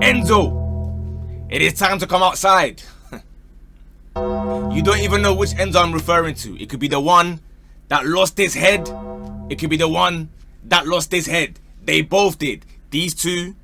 Enzo, it is time to come outside. You don't even know which Enzo I'm referring to. It could be the one that lost his head. It could be the one that lost his head. They both did. These two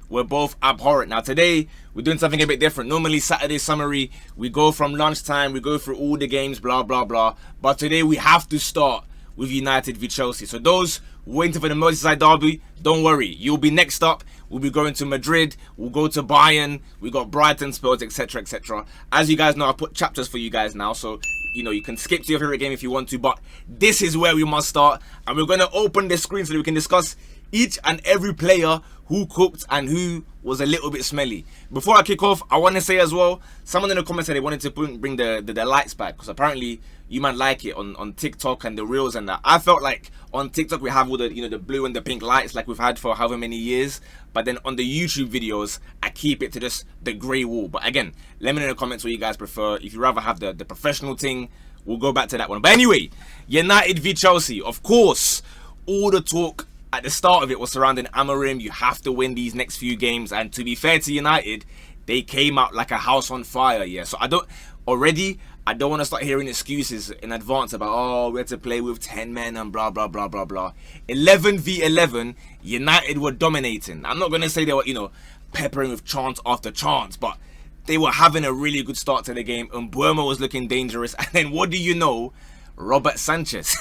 were both abhorrent. Now today, we're doing something a bit different. Normally Saturday summary, we go from lunchtime, we go through all the games, blah, blah, blah. But today we have to start with United v Chelsea. So those waiting for the Merseyside derby, don't worry. You'll be next up. We'll be going to Madrid. We'll go to Bayern. We got Brighton, Spurs, etc., etc. As you guys know, I put chapters for you guys now. So, you know, you can skip to your favorite game if you want to. But this is where we must start. And we're going to open the screen so that we can discuss each and every player who cooked and who was a little bit smelly. Before I kick off, I want to say as well, someone in the comments said they wanted to bring the lights back, because apparently you might like it on TikTok and the reels and that. I felt like on TikTok we have all the, you know, the blue and the pink lights like we've had for however many years, but then on the YouTube videos I keep it to just the grey wall. But again, let me know in the comments what you guys prefer. If you rather have the professional thing, we'll go back to that one. But anyway, United v Chelsea. Of course, all the talk at the start of it was surrounding Amorim. You have to win these next few games, and to be fair to United, they came out like a house on fire. Yeah, so I don't want to start hearing excuses in advance about, oh, we had to play with 10 men and blah blah blah blah blah. 11 v 11, United were dominating. I'm not going to say they were, you know, peppering with chance after chance, but they were having a really good start to the game, and Burma was looking dangerous. And then what do you know, Robert Sanchez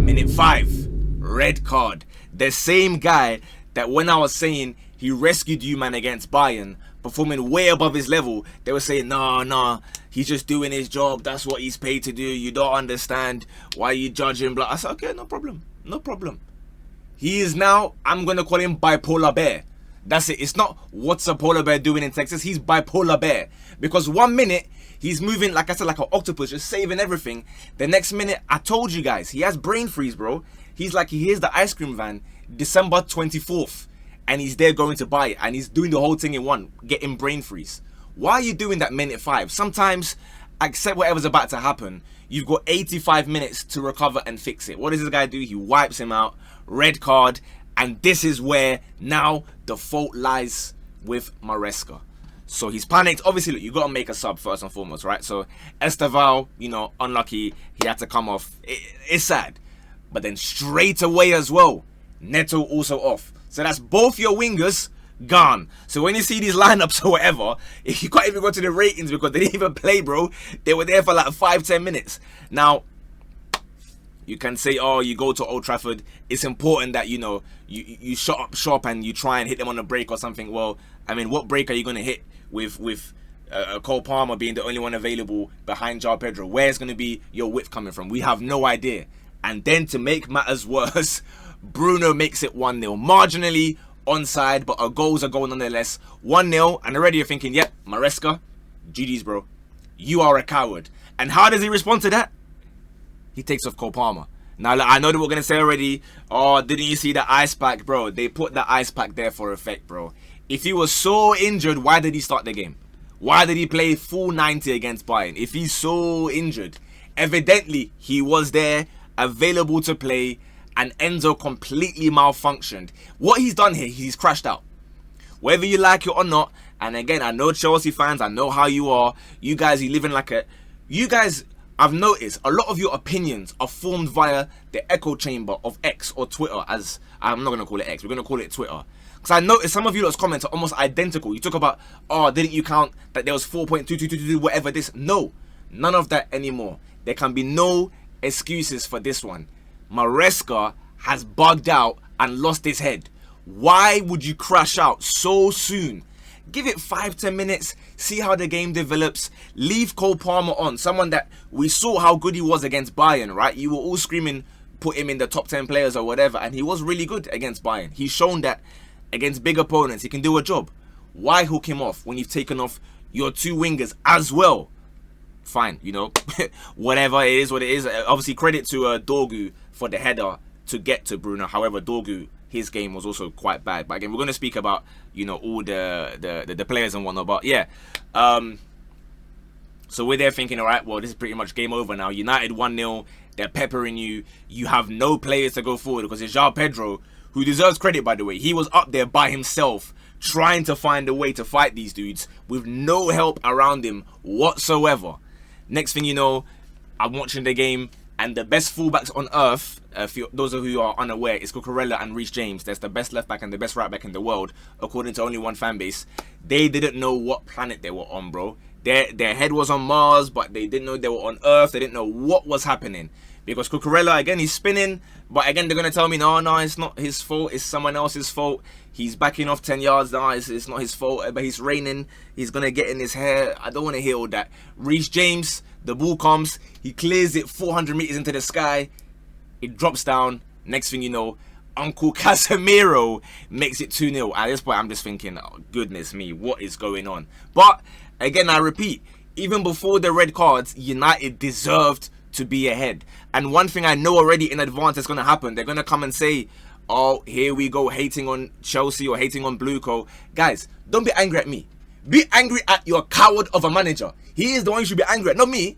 minute 5, red card. The same guy that when I was saying he rescued you man against Bayern, performing way above his level, they were saying, nah, he's just doing his job, that's what he's paid to do, you don't understand, why you judging, blah. I said, okay, no problem. He is now, I'm going to call him bipolar bear. That's it. It's not what's a polar bear doing in Texas, he's bipolar bear. Because 1 minute, he's moving, like I said, like an octopus, just saving everything. The next minute, I told you guys, he has brain freeze, bro. He's like, he hears the ice cream van, December 24th, and he's there going to buy it, and he's doing the whole thing in one, getting brain freeze. Why are you doing that minute 5? Sometimes, accept whatever's about to happen. You've got 85 minutes to recover and fix it. What does this guy do? He wipes him out, red card, and this is where now the fault lies with Maresca. So he's panicked. Obviously, look, you got to make a sub first and foremost, right? So Esteval, you know, unlucky. He had to come off. It's sad. But then straight away as well, Neto also off. So that's both your wingers gone. So when you see these lineups or whatever, if you can't even go to the ratings because they didn't even play, bro. They were there for like 5-10 minutes. Now, you can say, oh, you go to Old Trafford. It's important that, you know, you shut up shop and you try and hit them on a break or something. Well, I mean, what break are you going to hit with Cole Palmer being the only one available behind João Pedro? Where's going to be your width coming from? We have no idea. And then to make matters worse, Bruno makes it 1-0. Marginally onside, but our goals are going nonetheless. 1-0, and already you're thinking, yep, Maresca, GG's, bro. You are a coward. And how does he respond to that? He takes off Cole Palmer. Now, I know that we're going to say already, oh, didn't you see the ice pack? Bro, they put the ice pack there for effect, bro. If he was so injured, why did he start the game? Why did he play full 90 against Bayern? If he's so injured, evidently he was there, available to play, and Enzo completely malfunctioned. What he's done here, he's crashed out. Whether you like it or not, and again, I know Chelsea fans, I know how you are. You guys, you live in like a... You guys... I've noticed a lot of your opinions are formed via the echo chamber of X or Twitter, as I'm not going to call it X, we're going to call it Twitter. Because I noticed some of you lot's comments are almost identical. You talk about, oh, didn't you count that there was 4.2222, whatever this? No, none of that anymore. There can be no excuses for this one. Maresca has bugged out and lost his head. Why would you crash out so soon? Give it 5-10 minutes, see how the game develops, leave Cole Palmer on, someone that we saw how good he was against Bayern, right? You were all screaming, put him in the top 10 players or whatever, and he was really good against Bayern. He's shown that against big opponents, he can do a job. Why hook him off when you've taken off your 2 wingers as well? Fine, you know, whatever, it is what it is. Obviously, credit to Dorgu for the header to get to Bruno. However, Dorgu, his game was also quite bad. But again, we're going to speak about, you know, all the players and whatnot. But yeah, so we're there thinking, all right, well, this is pretty much game over now. United 1-0, they're peppering you. You have no players to go forward because it's João Pedro who deserves credit, by the way. He was up there by himself, trying to find a way to fight these dudes with no help around him whatsoever. Next thing you know, I'm watching the game, and the best fullbacks on earth, those of you who are unaware, is Cucurella and Reece James. That's the best left back and the best right back in the world, according to only one fan base. They didn't know what planet they were on, bro. Their head was on Mars, but they didn't know they were on Earth. They didn't know what was happening. Because Cucurella, again, he's spinning, but again, they're going to tell me, no, it's not his fault, it's someone else's fault. He's backing off 10 yards now, it's not his fault, but he's raining, he's going to get in his hair. I don't want to hear all that. Reece James, the ball comes, he clears it 400 meters into the sky, it drops down. Next thing you know, Uncle Casemiro makes it 2-0. At this point, I'm just thinking, oh, goodness me, what is going on? But, again, I repeat, even before the red cards, United deserved to be ahead. And one thing I know already in advance is going to happen. They're going to come and say, oh, here we go, hating on Chelsea or hating on Blueco. Guys, don't be angry at me. Be angry at your coward of a manager. He is the one you should be angry at, not me.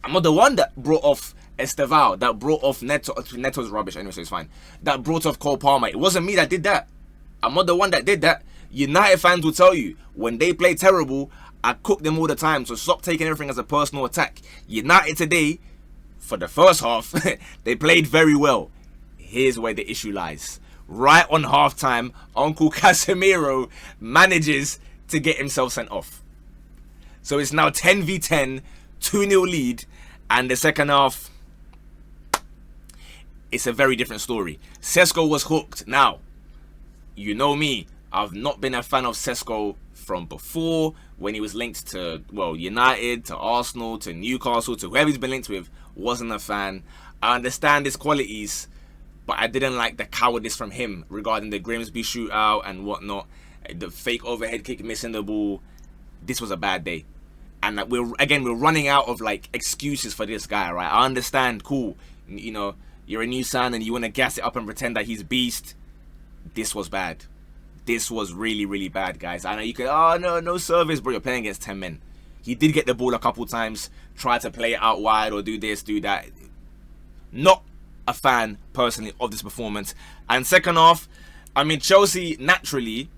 I'm not the one that brought off Estevao, that brought off Neto's rubbish anyway, so it's fine. That brought off Cole Palmer. It wasn't me that did that. I'm not the one that did that. United fans will tell you, when they play terrible, I cook them all the time, so stop taking everything as a personal attack. United today, for the first half, they played very well. Here's where the issue lies. Right on halftime, Uncle Casemiro manages to get himself sent off. So it's now 10v10, 2-0 lead, and the second half, it's a very different story. Sesko was hooked. Now, you know me, I've not been a fan of Sesko from before, when he was linked to, well, United, to Arsenal, to Newcastle, to whoever he's been linked with. Wasn't a fan. I understand his qualities, but I didn't like the cowardice from him regarding the Grimsby shootout and whatnot. The fake overhead kick, missing the ball. This was a bad day. And we're running out of like excuses for this guy, right? I understand, cool. You know, you're a new sign and you want to gas it up and pretend that he's beast. This was bad. This was really, really bad, guys. I know you could, oh, no service, bro. You're playing against 10 men. He did get the ball a couple times, try to play it out wide or do this, do that. Not a fan, personally, of this performance. And second half, I mean, Chelsea naturally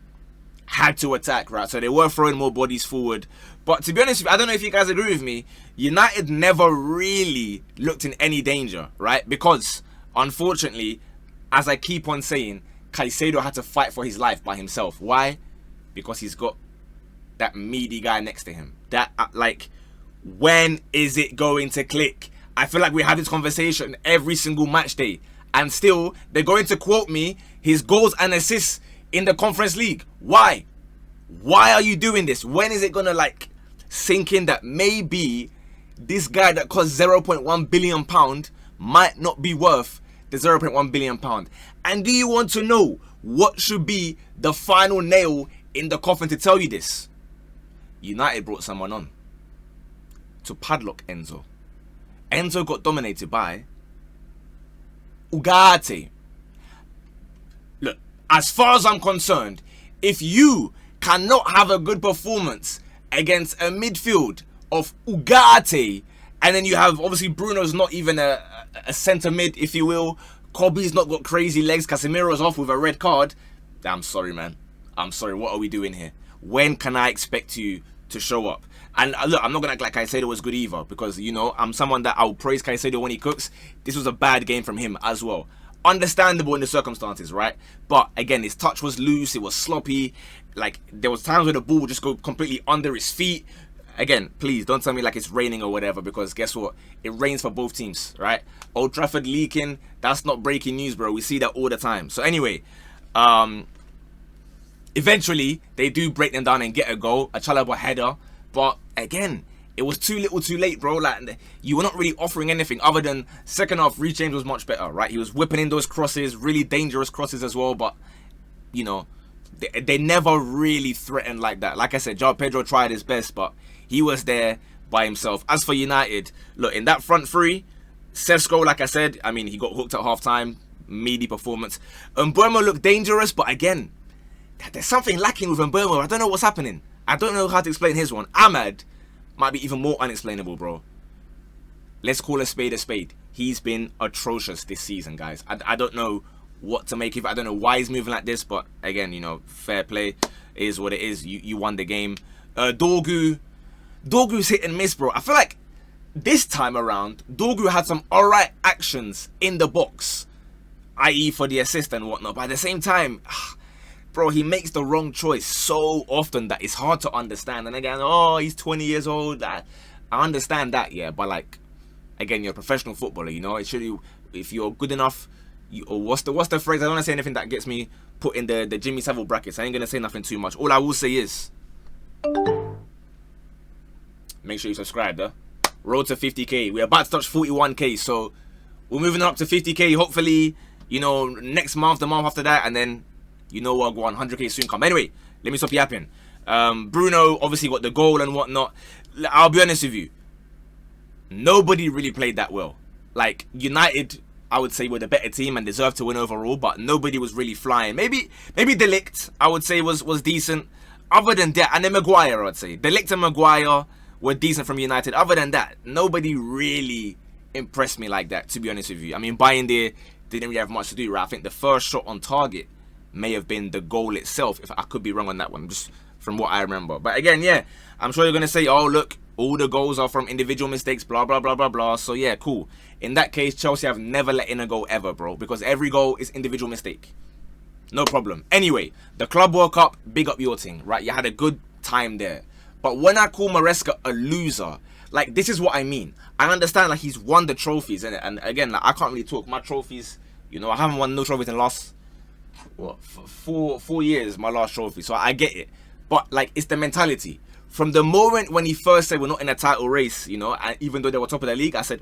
had to attack, right? So they were throwing more bodies forward. But to be honest with you, I don't know if you guys agree with me, United never really looked in any danger, right? Because, unfortunately, as I keep on saying, Caicedo had to fight for his life by himself. Why? Because he's got that meaty guy next to him. That, like, when is it going to click? I feel like we have this conversation every single match day. And still, they're going to quote me his goals and assists in the Conference League. Why? Why are you doing this? When is it going to, like, sink in that maybe this guy that cost £0.1 billion might not be worth the £0.1 billion? And do you want to know what should be the final nail in the coffin to tell you this? United brought someone on to padlock Enzo. Enzo got dominated by Ugarte. Look, as far as I'm concerned, if you cannot have a good performance against a midfield of Ugarte, and then you have, obviously, Bruno's not even a centre mid, if you will. Kobe's not got crazy legs. Casemiro's off with a red card. I'm sorry, man. I'm sorry. What are we doing here? When can I expect you to show up? And look, I'm not going to act like Caicedo was good either, because, you know, I'm someone that I'll praise Caicedo when he cooks. This was a bad game from him as well. Understandable in the circumstances, right? But again, his touch was loose. It was sloppy. Like, there was times where the ball would just go completely under his feet. Again, please don't tell me like it's raining or whatever, because guess what? It rains for both teams, right? Old Trafford leaking, that's not breaking news, bro. We see that all the time. So anyway, eventually they do break them down and get a goal, a Chalobah header. But again, it was too little too late, bro. Like, you were not really offering anything other than second half. Reece James was much better, right? He was whipping in those crosses, really dangerous crosses as well. But, you know, they never really threatened like that. Like I said, João Pedro tried his best, but he was there by himself. As for United, look, in that front three, Sesko, like I said, I mean, he got hooked at half-time. Meaty performance. Mbeumo looked dangerous, but again, there's something lacking with Mbeumo. I don't know what's happening. I don't know how to explain his one. Ahmad might be even more unexplainable, bro. Let's call a spade a spade. He's been atrocious this season, guys. I don't know what to make of it. I don't know why he's moving like this, but again, you know, fair play is what it is. You won the game. Dorgu's hit and miss, bro. I feel like this time around, Dorgu had some alright actions in the box, i.e. for the assist and whatnot, but at the same time, bro, he makes the wrong choice so often that it's hard to understand. And again, oh, he's 20 years old. I understand that, yeah, but like, again, you're a professional footballer, you know. It should, if you're good enough, or what's the phrase? I don't want to say anything that gets me put in the Jimmy Savile brackets. I ain't gonna say nothing too much. All I will say is, make sure you subscribe, though. Road to 50k. We're about to touch 41k, so we're moving up to 50k. Hopefully, you know, next month, the month after that, and then, you know what, go on, 100k soon come. Anyway, let me stop yapping. Bruno obviously got the goal and whatnot. I'll be honest with you, nobody really played that well. Like, United, I would say, were the better team and deserved to win overall, but nobody was really flying. Maybe De Ligt, I would say, was decent. Other than that, and then Maguire, I'd say. De Ligt and Maguire were decent from United. Other than that, nobody really impressed me like that, to be honest with you. I mean, Bayern there didn't really have much to do, right? I think the first shot on target may have been the goal itself, if I could be wrong on that one, just from what I remember. But again, yeah, I'm sure you're going to say, oh, look, all the goals are from individual mistakes, blah, blah, blah, blah, blah. So, yeah, cool. In that case, Chelsea have never let in a goal ever, bro, because every goal is individual mistake. No problem. Anyway, the Club World Cup, big up your thing, right? You had a good time there. But when I call Maresca a loser, like, this is what I mean. I understand, like, he's won the trophies. And again, like, I can't really talk. My trophies, you know, I haven't won no trophies in the last, what, 4 years, my last trophy. So I get it. But, like, it's the mentality. From the moment when he first said we're not in a title race, you know, and even though they were top of the league, I said,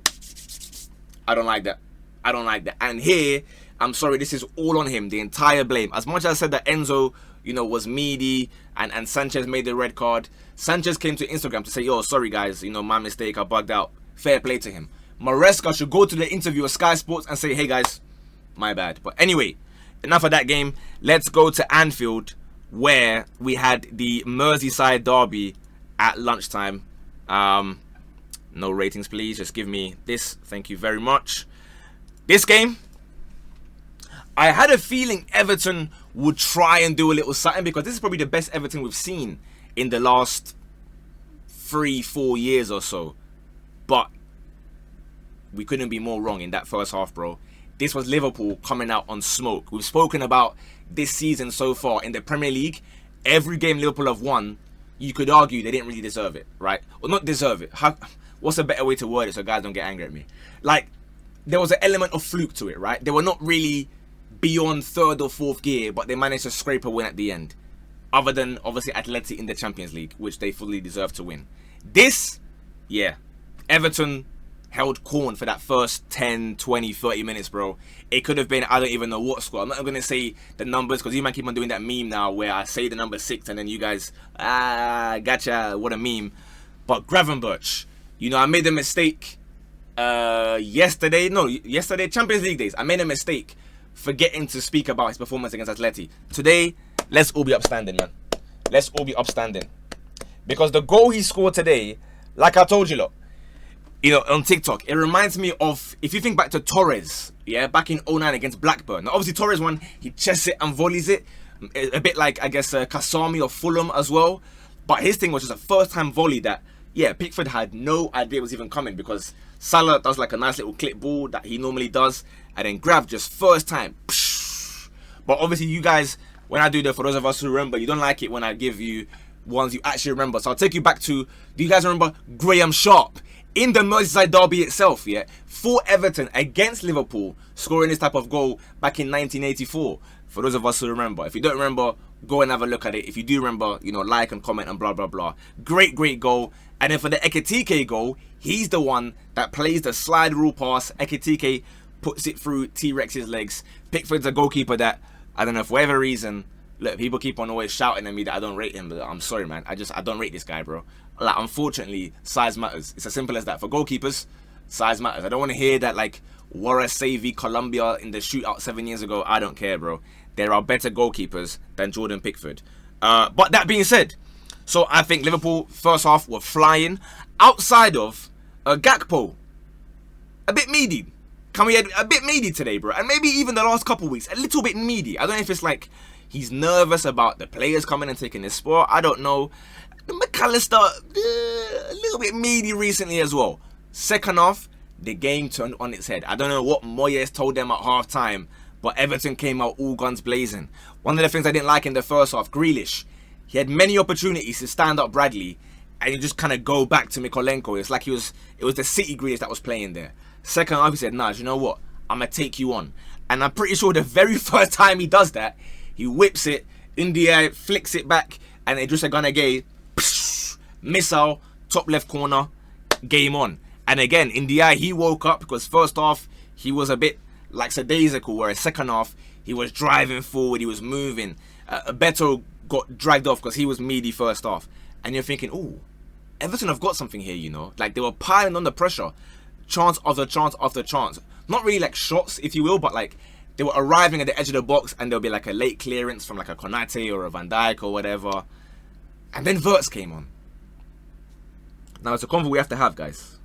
I don't like that. I don't like that. And here, I'm sorry, this is all on him, the entire blame. As much as I said that Enzo, you know, was meaty and Sanchez made the red card, Sanchez came to Instagram to say, yo, sorry guys, you know, my mistake, I bugged out. Fair play to him. Maresca should go to the interview with Sky Sports and say, hey guys, my bad. But anyway, enough of that game. Let's go to Anfield, where we had the Merseyside derby at lunchtime. No ratings, please. Just give me this. Thank you very much. This game, I had a feeling Everton would try and do a little something, because this is probably the best Everton we've seen in the last 3-4 years or so. But we couldn't be more wrong in that first half, bro. This was Liverpool coming out on smoke. We've spoken about this season so far in the Premier League. Every game Liverpool have won, you could argue they didn't really deserve it, right? Well, not deserve it. What's a better way to word it so guys don't get angry at me? Like, there was an element of fluke to it, right? They were not really beyond third or fourth gear, but they managed to scrape a win at the end. Other than, obviously, Atleti in the Champions League, which they fully deserve to win. This, yeah, Everton held corn for that first 10, 20, 30 minutes, bro. It could have been, I don't even know what score. I'm not going to say the numbers, because you might keep on doing that meme now where I say the number 6 and then you guys, gotcha, what a meme. But Gravenberch, you know, I made a mistake yesterday, Champions League days. I made a mistake forgetting to speak about his performance against Atleti. Today, let's all be upstanding, man. Let's all be upstanding. Because the goal he scored today, like I told you, look, you know, on TikTok, it reminds me of, if you think back to Torres, yeah, back in 09 against Blackburn. Now, obviously, Torres one, he chests it and volleys it. A bit like, I guess, Kasami or Fulham as well. But his thing was just a first-time volley that, yeah, Pickford had no idea it was even coming, because Salah does like a nice little clip ball that he normally does, and then Grav just first time. But obviously, you guys, when I do that, for those of us who remember, you don't like it when I give you ones you actually remember. So I'll take you back to, do you guys remember Graham Sharp in the Merseyside derby itself, yeah, for Everton against Liverpool, scoring this type of goal back in 1984? For those of us who remember. If you don't remember, go and have a look at it. If you do remember, you know, like and comment and blah, blah, blah. Great, great goal. And then for the Ekitike goal, he's the one that plays the slide rule pass. Ekitike puts it through T-Rex's legs. Pickford's a goalkeeper that, I don't know, for whatever reason, look, people keep on always shouting at me that I don't rate him, but I'm sorry, man. I don't rate this guy, bro. Like, unfortunately, size matters. It's as simple as that. For goalkeepers, size matters. I don't want to hear that, like, Warren Savy, Colombia in the shootout 7 years ago. I don't care, bro. There are better goalkeepers than Jordan Pickford. But that being said, so I think Liverpool, first half, were flying. Outside of Gakpo, a bit meaty. Can we a bit meaty today, bro? And maybe even the last couple weeks, a little bit meaty. I don't know if it's like he's nervous about the players coming and taking his spot. I don't know. McAllister, a little bit meaty recently as well. Second half, the game turned on its head. I don't know what Moyes told them at half time, but Everton came out all guns blazing. One of the things I didn't like in the first half, Grealish, he had many opportunities to stand up Bradley, and you just kind of go back to Mikolenko. It's like it was the City Grealish that was playing there. Second half, he said, nah, you know what? I'm going to take you on. And I'm pretty sure the very first time he does that, he whips it in the air, flicks it back, and Idrissa Gana Gueye, missile, top left corner, game on. And again, in the eye, he woke up because first half, he was a bit like Sadaisical, whereas second half, he was driving forward, he was moving. Beto got dragged off because he was meaty first half. And you're thinking, oh, Everton have got something here, you know. Like, they were piling on the pressure. Chance after chance after chance. Not really like shots, if you will, but like they were arriving at the edge of the box and there'll be like a late clearance from like a Konate or a Van Dijk or whatever. And then Wirtz came on. Now it's a convo we have to have, guys.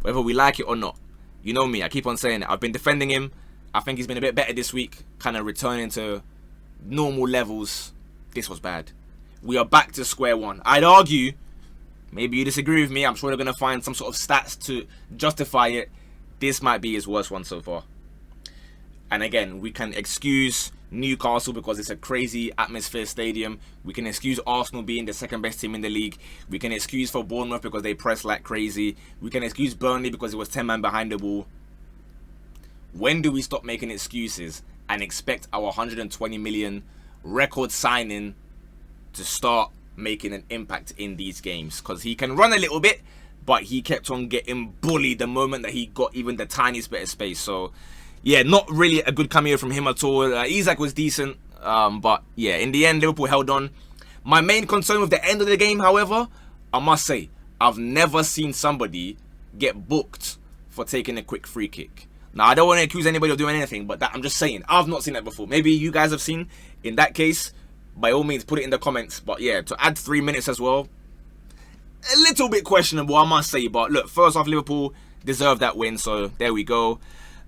Whether we like it or not. You know me, I keep on saying it. I've been defending him. I think he's been a bit better this week. Kind of returning to normal levels. This was bad. We are back to square one. I'd argue, maybe you disagree with me. I'm sure they're going to find some sort of stats to justify it. This might be his worst one so far. And again, we can excuse Newcastle because it's a crazy atmosphere stadium. We can excuse Arsenal being the second best team in the league. We can excuse for Bournemouth because they press like crazy. We can excuse Burnley because it was 10 men behind the ball. When do we stop making excuses and expect our 120 million record signing to start making an impact in these games? Because he can run a little bit, but he kept on getting bullied the moment that he got even the tiniest bit of space. So yeah, not really a good cameo from him at all. Isak was decent, but yeah, in the end, Liverpool held on. My main concern with the end of the game, however, I must say, I've never seen somebody get booked for taking a quick free kick. Now, I don't want to accuse anybody of doing anything, but I'm just saying, I've not seen that before. Maybe you guys have seen. In that case, by all means, put it in the comments. But yeah, to add 3 minutes as well, a little bit questionable, I must say. But look, first off, Liverpool deserved that win, so there we go.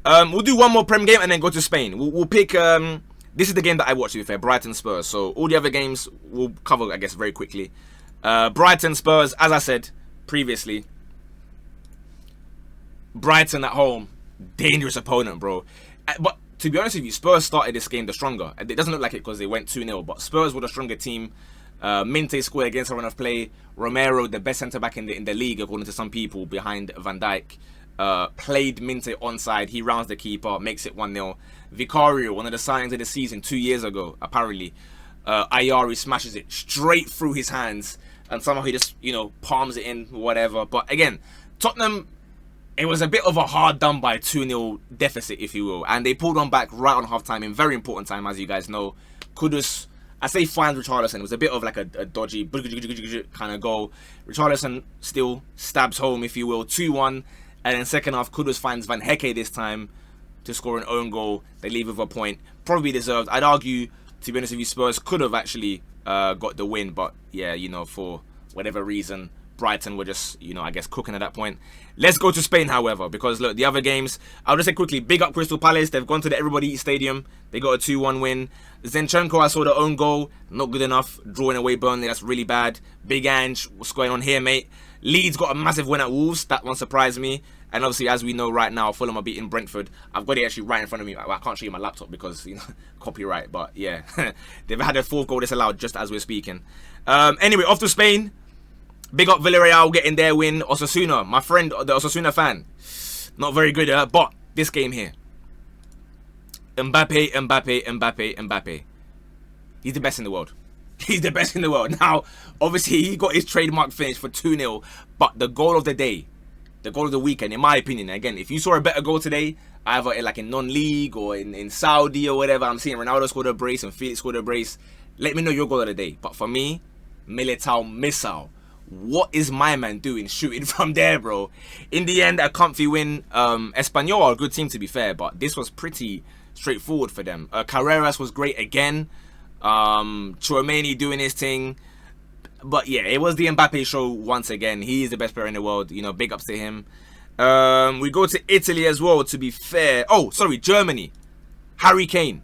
We'll do one more Prem game and then go to Spain. We'll pick... this is the game that I watched, to be fair, Brighton Spurs. So all the other games we'll cover, I guess, very quickly. Brighton Spurs, as I said previously, Brighton at home, dangerous opponent, bro. But to be honest with you, Spurs started this game the stronger. It doesn't look like it because they went 2-0, but Spurs were the stronger team. Minte scored against a run of play. Romero, the best centre-back in the league, according to some people, behind Van Dijk. Played Minte onside. He rounds the keeper, makes it 1-0. Vicario, one of the signings of the season 2 years ago, apparently. Ayari smashes it straight through his hands, and somehow he just, palms it in, whatever. But again, Tottenham, it was a bit of a hard done by 2-0 deficit, if you will. And they pulled one back right on half-time in very important time, as you guys know. Kudus, I say finds Richarlison. It was a bit of like a dodgy kind of goal. Richarlison still stabs home, if you will, 2-1. And then second half, Kudus finds Van Hecke this time to score an own goal. They leave with a point. Probably deserved. I'd argue, to be honest with you, Spurs could have actually got the win. But yeah, for whatever reason, Brighton were just, I guess, cooking at that point. Let's go to Spain, however, because look, the other games, I'll just say quickly, big up Crystal Palace. They've gone to the Everybody Eats Stadium. They got a 2-1 win. Zinchenko, I saw the own goal. Not good enough. Drawing away Burnley, that's really bad. Big Ange, what's going on here, mate? Leeds got a massive win at Wolves. That one surprised me. And obviously, as we know right now, Fulham are beating Brentford. I've got it actually right in front of me. I can't show you my laptop because, copyright. But yeah, they've had a 4th goal disallowed just as we're speaking. Anyway, off to Spain. Big up Villarreal getting their win. Osasuna, my friend, the Osasuna fan. Not very good, but this game here. Mbappe. He's the best in the world. He's the best in the world. Now, obviously, he got his trademark finish for 2-0. But the goal of the day, the goal of the weekend, in my opinion, again, if you saw a better goal today, either in non-league or in Saudi or whatever, I'm seeing Ronaldo scored a brace and Felix scored a brace. Let me know your goal of the day. But for me, Militao missile. What is my man doing shooting from there, bro? In the end, a comfy win. Espanyol are a good team, to be fair, but this was pretty straightforward for them. Carreras was great again. Chouameni doing his thing. But yeah, it was the Mbappe show once again. He is the best player in the world. Big ups to him. We go to Italy as well, to be fair. Oh, sorry, Germany. Harry Kane.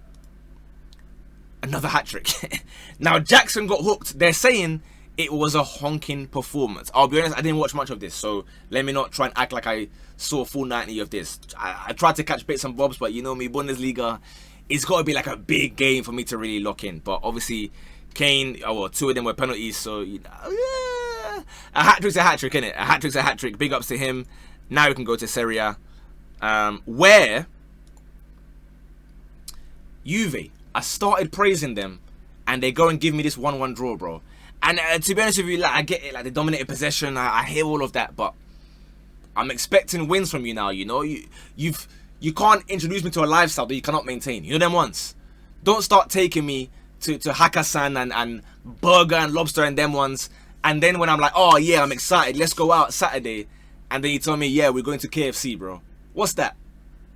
Another hat-trick. Now, Jackson got hooked. They're saying it was a honking performance. I'll be honest, I didn't watch much of this, so let me not try and act like I saw full 90 of this. I tried to catch bits and bobs, but you know me, Bundesliga, it's got to be like a big game for me to really lock in. But obviously, Kane, oh, well, 2 of them were penalties, so you know, yeah. A hat-trick's a hat-trick, innit? A hat-trick's a hat-trick. Big ups to him. Now we can go to Serie A, where Juve, I started praising them, and they go and give me this 1-1 draw, bro. And to be honest with you, like, I get it, like, the dominated possession, I hear all of that, but I'm expecting wins from you now, you know? You can't introduce me to a lifestyle that you cannot maintain. You know them ones? Don't start taking me to Hakkasan and burger and lobster and them ones, and then when I'm like, oh yeah, I'm excited, let's go out Saturday, and then you tell me, yeah, we're going to KFC, bro. What's that?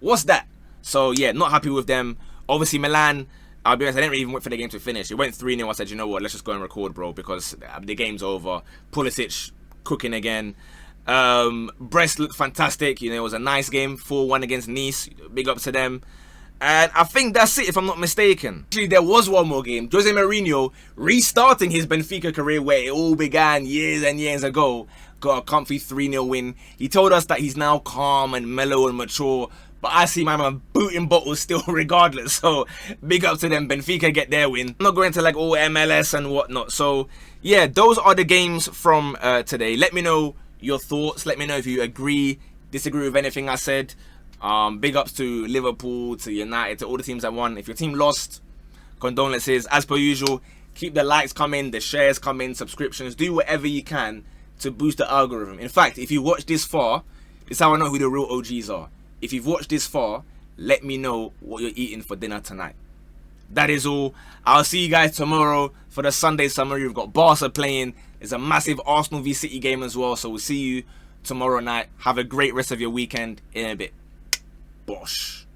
What's that? So yeah, not happy with them. Obviously Milan, I'll be honest, I didn't even wait for the game to finish. It went 3-0. I said, you know what, let's just go and record, bro, because the game's over. Pulisic cooking again. Brest looked fantastic. You know, it was a nice game. 4-1 against Nice. Big up to them. And I think that's it, if I'm not mistaken. Actually, there was one more game. Jose Mourinho restarting his Benfica career where it all began years and years ago. Got a comfy 3-0 win. He told us that he's now calm and mellow and mature. But I see my man booting bottles still regardless. So, big up to them. Benfica get their win. I'm not going to like all MLS and whatnot. So, yeah, those are the games from today. Let me know your thoughts. Let me know if you agree, disagree with anything I said. Big ups to Liverpool, to United, to all the teams that won. If your team lost, condolences. As per usual, keep the likes coming, the shares coming, subscriptions. Do whatever you can to boost the algorithm. In fact, if you watch this far, it's how I know who the real OGs are. If you've watched this far, let me know what you're eating for dinner tonight. That is all. I'll see you guys tomorrow for the Sunday summary. We've got Barca playing. There's a massive Arsenal v City game as well. So we'll see you tomorrow night. Have a great rest of your weekend in a bit. Bosh.